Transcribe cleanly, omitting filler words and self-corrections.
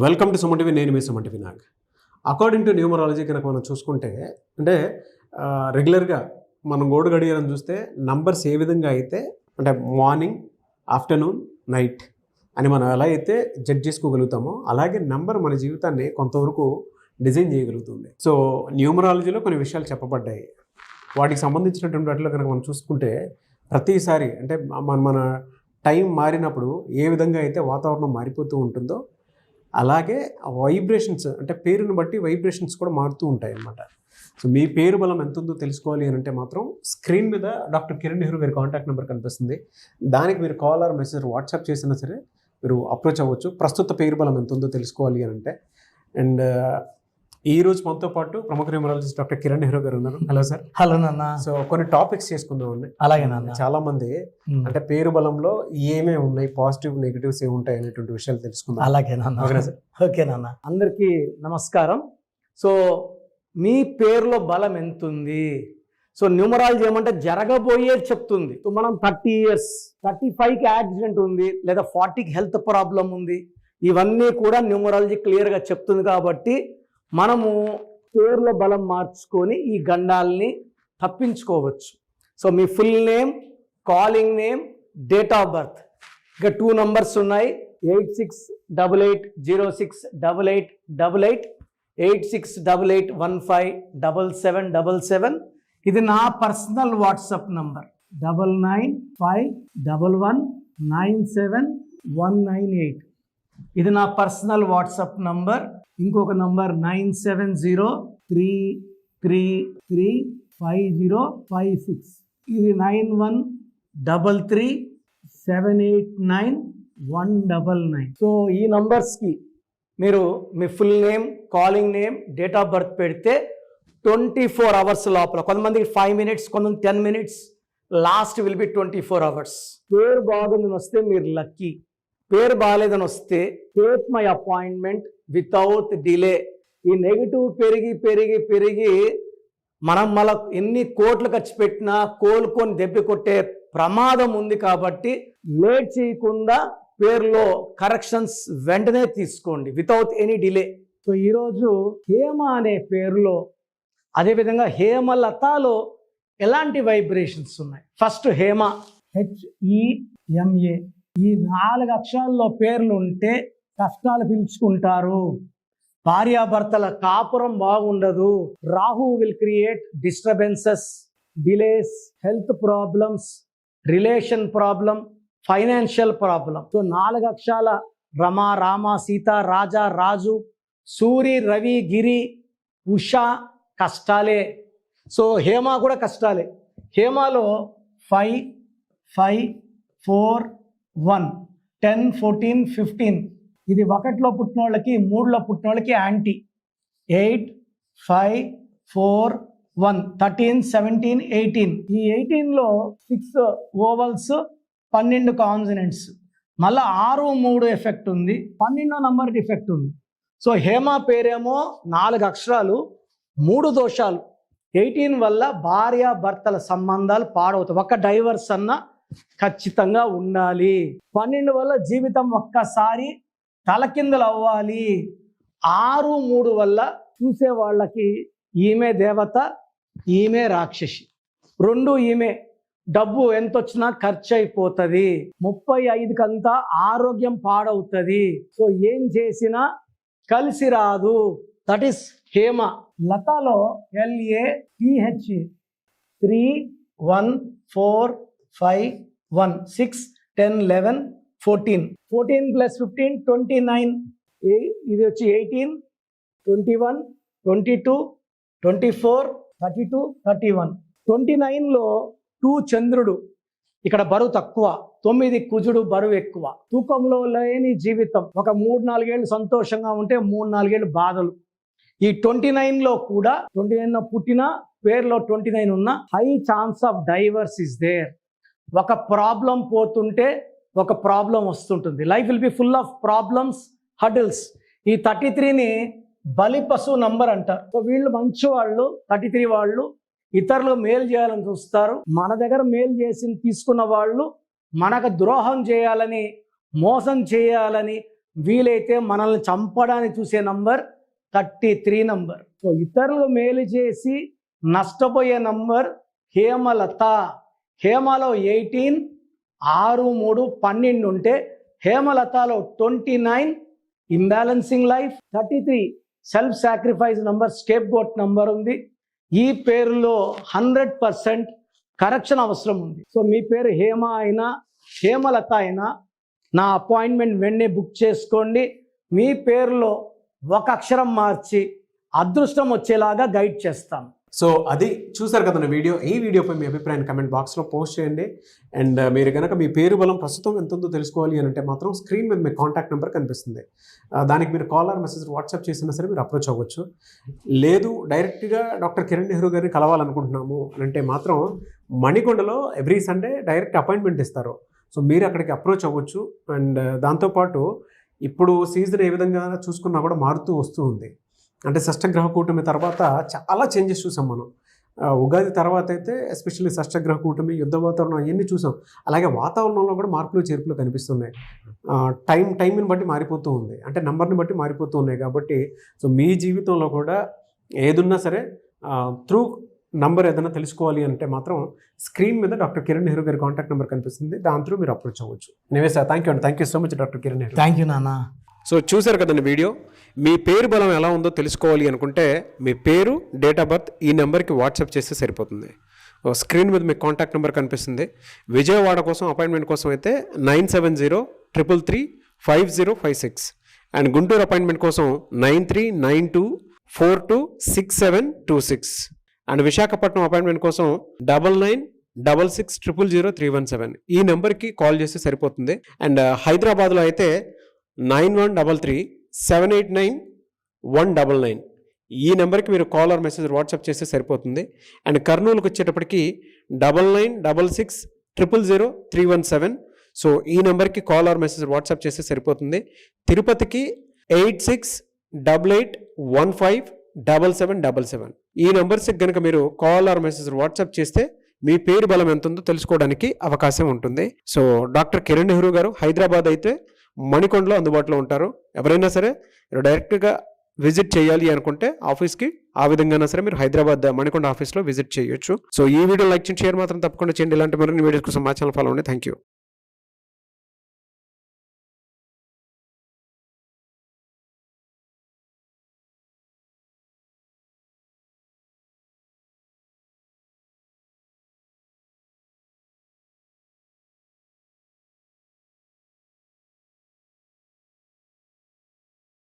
Welcome to Suman TV. నేను మీ Suman TV Nag. According to numerology కనుక మనం చూసుకుంటే అంటే రెగ్యులర్గా మనం గోడు గడియారం చూస్తే నంబర్స్ ఏ విధంగా అయితే అంటే మార్నింగ్, ఆఫ్టర్నూన్, నైట్ అని మనం ఎలా అయితే జడ్జ్ చేసుకోగలుగుతామో అలాగే నంబర్ మన జీవితాన్ని కొంతవరకు డిజైన్ చేయగలుగుతుంది. సో న్యూమరాలజీలో కొన్ని విషయాలు చెప్పబడ్డాయి. వాటికి సంబంధించినటువంటి వాటిలో కనుక మనం చూసుకుంటే ప్రతిసారి అంటే మన టైం మారినప్పుడు ఏ విధంగా అయితే వాతావరణం మారిపోతూ ఉంటుందో అలాగే వైబ్రేషన్స్ అంటే పేరుని బట్టి వైబ్రేషన్స్ కూడా మారుతూ ఉంటాయి అన్నమాట. సో మీ పేరు బలం ఎంత ఉందో తెలుసుకోవాలి అని అంటే మాత్రం స్క్రీన్ మీద డాక్టర్ కిరణ్ నెహ్రూ గారి కాంటాక్ట్ నెంబర్ కనిపిస్తుంది. దానికి మీరు కాల్ ఆర్ మెసేజ్ వాట్సాప్ చేసినా సరే మీరు అప్రోచ్ అవ్వచ్చు. ప్రస్తుత పేరు బలం ఎంత ఉందో తెలుసుకోవాలి అని అంటే. అండ్ ఈ రోజు మనతో పాటు ప్రముఖ న్యూమరాలజిస్ట్ డాక్టర్ కిరణ్ నెహ్రూ గారు ఉన్నారు. Hello sir. హలో నాన్న. సో కొన్ని టాపిక్స్ చేసుకుందామండి. అలాగే నాన్న. చాలా మంది అంటే పేరు బలంలో ఏమేమి ఉన్నాయి, పాజిటివ్ నెగిటివ్స్ ఏమి ఉంటాయి అనేటువంటి విషయాలు తెలుసుకుందాం. అలాగే నాన్న. ఓకే నాన్న. అందరికీ నమస్కారం. సో మీ పేరులో బలం ఎంత ఉంది? సో న్యూమరాలజీ ఏమంటే జరగబోయేది చెప్తుంది. సో మనం 30 years 35కి యాక్సిడెంట్ ఉంది లేదా 40కి హెల్త్ ప్రాబ్లం ఉంది, ఇవన్నీ కూడా న్యూమరాలజీ క్లియర్గా చెప్తుంది. కాబట్టి మనము పేరులో బలం మార్చుకొని ఈ గండాల్ని తప్పించుకోవచ్చు. So me full name, calling name, date of birth, ఇక 2 numbers ఉన్నాయి. 8688068888 8688157777. ఇది నా పర్సనల్ వాట్సాప్ నంబర్ 9951197198. ఇది నా పర్సనల్ వాట్సాప్ నంబర్. ఇంకొక నంబర్ 9703335056. ఇది 9133789199. సో ఈ నంబర్స్కి మీరు మీ full name, calling name, date of birth పెడితే 24 hours లోపల, కొంతమందికి 5 minutes, కొంతమంది 10 minutes, last will be 24 hours. పేరు బాగుందని వస్తే మీరు లక్కీ. పేరు బాగాలేదని వస్తే take my appointment without delay. ఈ నెగిటివ్ పెరిగి పెరిగి పెరిగి మనం మళ్ళీ ఎన్ని కోట్లు ఖర్చు పెట్టినా కోలుకొని దెబ్బ కొట్టే ప్రమాదం ఉంది. కాబట్టి లేట్ చేయకుండా పేరులో కరెక్షన్స్ వెంటనే తీసుకోండి వితౌట్ ఎనీ డిలే. సో ఈరోజు హేమ అనే పేరులో, అదేవిధంగా హేమలతలో ఎలాంటి వైబ్రేషన్స్ ఉన్నాయి? First Hema, HEMA. ఈ 4 అక్షరాల్లో పేర్లు ఉంటే కష్టాలు పిలుచుకుంటారు, భార్యాభర్తల కాపురం బాగుండదు, Rahu will create disturbances, delays, health problems, relation problem, financial problem. So 4 అక్షరాల రమ, రామ, సీత, రాజా, రాజు, సూరి, రవి, గిరి, ఉష కష్టాలే. సో హేమ కూడా కష్టాలే. హేమలో 5, 5, 4, 1, 10, 14, 15. ఇది 1లో పుట్టిన వాళ్ళకి, 3లో పుట్టిన వాళ్ళకి యాంటీ. 8, 5, 4, 1, 13, 17, 18. ఈ 18లో 6 ఓవల్స్, 12 కాన్సనెంట్స్, మళ్ళీ 6, 3 ఎఫెక్ట్ ఉంది, 12వ నంబర్ ఎఫెక్ట్ ఉంది. సో హేమ పేరేమో 4 అక్షరాలు, 3 దోషాలు. 18 వల్ల భార్య భర్తల సంబంధాలు పాడవుతాయి. ఒక డైవర్స్ అన్న ఖచ్చితంగా ఉండాలి. 12 వల్ల జీవితం ఒక్కసారి తలకిందులు అవ్వాలి. 6, 3 వల్ల చూసే వాళ్ళకి ఈమె దేవత, ఈమె రాక్షసి, 2 ఈమె. డబ్బు ఎంత వచ్చినా ఖర్చు అయిపోతుంది. 35కంతా ఆరోగ్యం పాడవుతుంది. సో ఏం చేసినా కలిసి రాదు. That is Hema. లతలో LATH 3, 1, 4, 5, 1, 6, 10, 11, 14. 14 + 15 29. ఇది వచ్చి 18, 21, 22, 24, 32, 31. 29లో 2 చంద్రుడు, ఇక్కడ బరువు తక్కువ. 9 కుజుడు, బరువు ఎక్కువ. తూకంలో లేని జీవితం. ఒక 3-4 ఏళ్ళు సంతోషంగా ఉంటే 3-4 ఏళ్ళు బాధలు. ఈ 29లో కూడా 29 పుట్టిన పేరులో 29 ఉన్న high chance of divorce is there. ఒక ప్రాబ్లం పోతుంటే ఒక ప్రాబ్లం వస్తుంటుంది. Life will be full of problems, hurdles. ఈ 33ని బలి పశువు నంబర్ అంటారు. సో వీళ్ళు మంచి వాళ్ళు, 33 వాళ్ళు ఇతరులకు మేలు చేయాలని చూస్తారు. మన దగ్గర మేలు చేసి తీసుకున్న వాళ్ళు మనకు ద్రోహం చేయాలని, మోసం చేయాలని, వీలైతే మనల్ని చంపడానికి చూసే నంబర్ 33 నంబర్. సో ఇతరులు మేలు చేసి నష్టపోయే నంబర్ హేమలత. హేమలో 18, 6, 3, 12 ఉంటే హేమలతలో 29 imbalancing life, 33 self sacrifice number, scapegoat number ఉంది. ఈ పేరులో 100% కరెక్షన్ అవసరం ఉంది. సో మీ పేరు హేమ అయినా హేమలత అయినా నా అపాయింట్మెంట్ వెంటనే బుక్ చేసుకోండి. మీ పేరులో ఒక అక్షరం మార్చి అదృష్టం వచ్చేలాగా గైడ్ చేస్తాను. సో అది చూసారు కదా వీడియో. ఈ వీడియోపై మీ అభిప్రాయాన్ని కమెంట్ బాక్స్లో పోస్ట్ చేయండి. అండ్ మీరు కనుక మీ పేరు బలం ప్రస్తుతం ఎంత ఉందో తెలుసుకోవాలి అని అంటే మాత్రం స్క్రీన్ మీద మీ కాంటాక్ట్ నెంబర్ కనిపిస్తుంది. దానికి మీరు కాల్ ఆర్ మెసేజ్ వాట్సాప్ చేసినా సరే మీరు అప్రోచ్ అవ్వచ్చు. లేదు డైరెక్ట్గా డాక్టర్ కిరణ్ నెహ్రూ గారిని కలవాలనుకుంటున్నాము అని అంటే మాత్రం మణికొండలో ఎవ్రీ సండే డైరెక్ట్ అపాయింట్మెంట్ ఇస్తారు. సో మీరు అక్కడికి అప్రోచ్ అవ్వచ్చు. అండ్ దాంతోపాటు ఇప్పుడు సీజన్ ఏ విధంగా చూసుకున్నా కూడా మారుతూ వస్తూ ఉంది. అంటే షష్టగ్రహ కూటమి తర్వాత చాలా చేంజెస్ చూసాం మనం. ఉగాది తర్వాత అయితే ఎస్పెషల్లీ షష్టగ్రహ కూటమి, యుద్ధ వాతావరణం అవన్నీ చూసాం. అలాగే వాతావరణంలో కూడా మార్పులు చేర్పులు కనిపిస్తున్నాయి. టైంని బట్టి మారిపోతూ ఉంది, అంటే నెంబర్ని బట్టి మారిపోతూ ఉన్నాయి. కాబట్టి సో మీ జీవితంలో కూడా ఏదున్నా సరే త్రూ నంబర్ ఏదైనా తెలుసుకోవాలి అంటే మాత్రం స్క్రీన్ మీద డాక్టర్ కిరణ్ నెహ్రూ గారి కాంటాక్ట్ నెంబర్ కనిపిస్తుంది. దాని త్రూ మీరు అప్రోచ్ అవ్వచ్చు. Anyway sir, thank you so much doctor Kiran Nehru. Thank you నాన్న. సో చూసారు కదండి వీడియో. మీ పేరు బలం ఎలా ఉందో తెలుసుకోవాలి అనుకుంటే మీ పేరు, డేట్ ఆఫ్ బర్త్ ఈ నెంబర్కి వాట్సాప్ చేస్తే సరిపోతుంది. స్క్రీన్ మీద మీకు కాంటాక్ట్ నెంబర్ కనిపిస్తుంది. విజయవాడ కోసం అపాయింట్మెంట్ కోసం అయితే 9703335056 అండ్ గుంటూరు అపాయింట్మెంట్ కోసం 9392426726 అండ్ విశాఖపట్నం అపాయింట్మెంట్ కోసం 9966600317 ఈ నెంబర్కి కాల్ చేస్తే సరిపోతుంది. అండ్ హైదరాబాద్లో అయితే 9133789199 ఈ నెంబర్కి మీరు కాల్ ఆర్ మెసేజ్ వాట్సాప్ చేస్తే సరిపోతుంది. అండ్ కర్నూలుకి వచ్చేటప్పటికి 9966000317 సో ఈ నెంబర్కి కాల్ ఆర్ మెసేజ్ వాట్సాప్ చేస్తే సరిపోతుంది. తిరుపతికి 8688157777 ఈ నెంబర్స్కి కనుక మీరు కాల్ ఆర్ మెసేజ్ వాట్సాప్ చేస్తే మీ పేరు బలం ఎంత ఉందో తెలుసుకోవడానికి అవకాశం ఉంటుంది. సో డాక్టర్ కిరణ్ నెహ్రూ గారు హైదరాబాద్ అయితే మణికొండలో అందుబాటులో ఉంటారు. ఎవరైనా సరే డైరెక్ట్గా విజిట్ చేయాలి అనుకుంటే ఆఫీస్కి ఆ విధంగా సరే మీరు హైదరాబాద్ మణికొండ ఆఫీస్లో విజిట్ చేయొచ్చు. సో ఈ వీడియో లైక్ చేయండి, షేర్ మాత్రం తప్పకుండా చేయండి. ఇలాంటి మరిన్ని వీడియోస్ కోసం మా ఛానల్ ఫాలో అవ్వండి. Thank you.